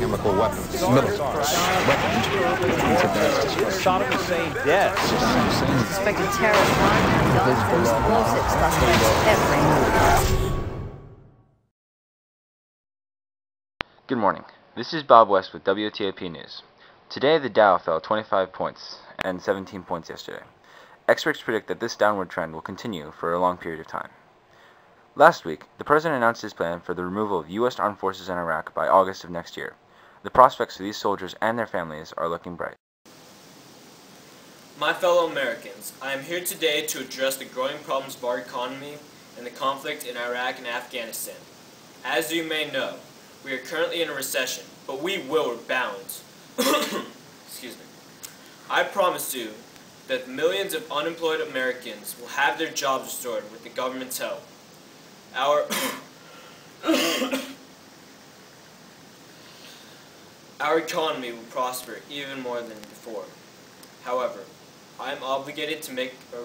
chemical weapons, weapons. Saddam Hussein dead. Suspected terrorist line guns and explosive suspects everywhere. Good morning. This is Bob West with WTOP News. Today the Dow fell 25 points and 17 points yesterday. Experts predict that this downward trend will continue for a long period of time. Last week, the President announced his plan for the removal of U.S. armed forces in Iraq by August of next year. The prospects for these soldiers and their families are looking bright. My fellow Americans, I am here today to address the growing problems of our economy and the conflict in Iraq and Afghanistan. As you may know, we are currently in a recession, but we will rebound. Excuse me. I promise you that millions of unemployed Americans will have their jobs restored with the government's help. Our economy will prosper even more than before. However, I am obligated to make a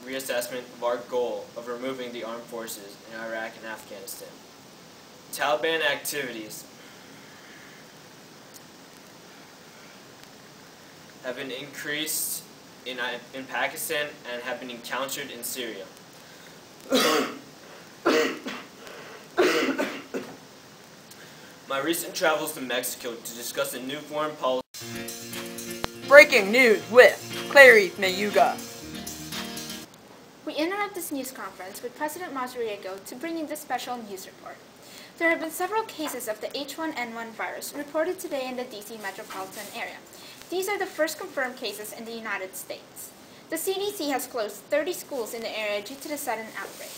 reassessment of our goal of removing the armed forces in Iraq and Afghanistan. Taliban activities have been increased in Pakistan and have been encountered in Syria. My recent travels to Mexico to discuss a new foreign policy. Breaking news with Clary Mayuga. We interrupt this news conference with President Mazariego to bring you this special news report. There have been several cases of the H1N1 virus reported today in the D.C. metropolitan area. These are the first confirmed cases in the United States. The CDC has closed 30 schools in the area due to the sudden outbreak.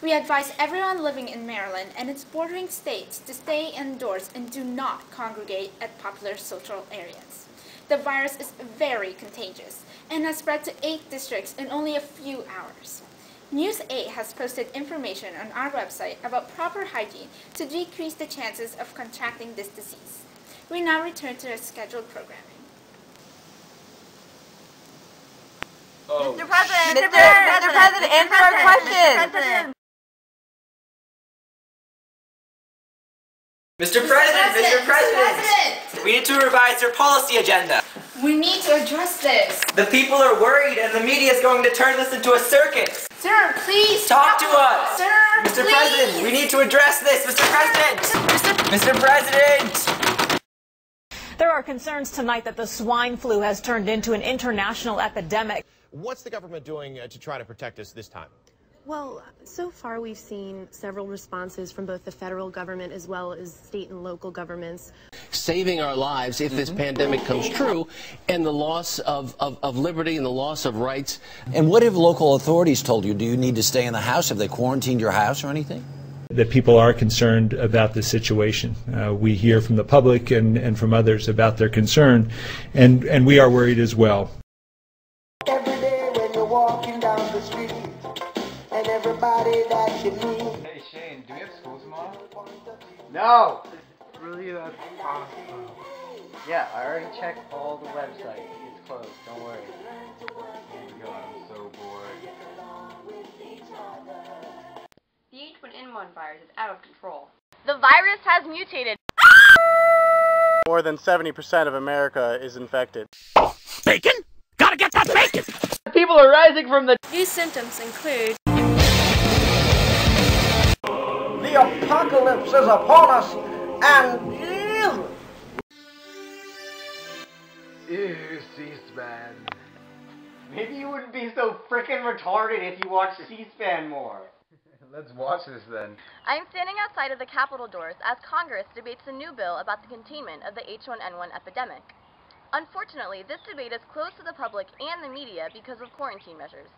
We advise everyone living in Maryland and its bordering states to stay indoors and do not congregate at popular social areas. The virus is very contagious and has spread to 8 districts in only a few hours. News 8 has posted information on our website about proper hygiene to decrease the chances of contracting this disease. We now return to our scheduled programming. Oh. Mr. President, Mr. President, answer our question. Mr. President, we need to revise your policy agenda. We need to address this. The people are worried and the media is going to turn this into a circus. Sir, please Talk to us. Sir, Mr. please. President, we need to address this. Mr. President. Mr. President. There are concerns tonight that the swine flu has turned into an international epidemic. What's the government doing to try to protect us this time? Well, so far we've seen several responses from both the federal government as well as state and local governments. Saving our lives if this pandemic comes true, and the loss of liberty and the loss of rights. And what have local authorities told you? Do you need to stay in the house? Have they quarantined your house or anything? That people are concerned about the situation. We hear from the public and from others about their concern, and we are worried as well. Every day when you're walking down the street, and everybody that you meet. Hey Shane, do we have school tomorrow? No! Really, that's awesome. Yeah, I already checked all the websites. It's closed, don't worry. Oh my god, I'm so bored. The H1N1 virus is out of control. The virus has mutated. More than 70% of America is infected. Bacon? Gotta get that bacon! People are rising from the... These symptoms include... The apocalypse is upon us, and... Ew, C-SPAN. Maybe you wouldn't be so frickin' retarded if you watched C-SPAN more. Let's watch this then. I'm standing outside of the Capitol doors as Congress debates a new bill about the containment of the H1N1 epidemic. Unfortunately, this debate is closed to the public and the media because of quarantine measures.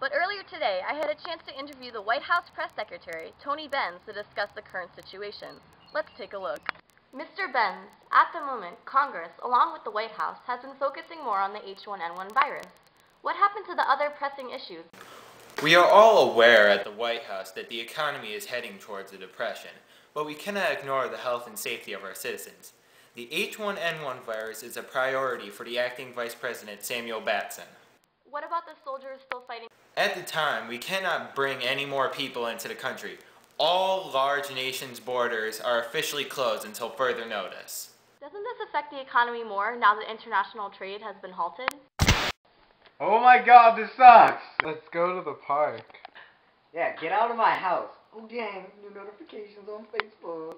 But earlier today, I had a chance to interview the White House Press Secretary, Tony Benz, to discuss the current situation. Let's take a look. Mr. Benz, at the moment, Congress, along with the White House, has been focusing more on the H1N1 virus. What happened to the other pressing issues? We are all aware at the White House that the economy is heading towards a depression, but we cannot ignore the health and safety of our citizens. The H1N1 virus is a priority for the acting Vice President Samuel Batson. What about the soldiers still fighting? At the time, we cannot bring any more people into the country. All large nations' borders are officially closed until further notice. Doesn't this affect the economy more now that international trade has been halted? Oh my god, this sucks! Let's go to the park. Yeah, get out of my house. Oh dang, new notifications on Facebook.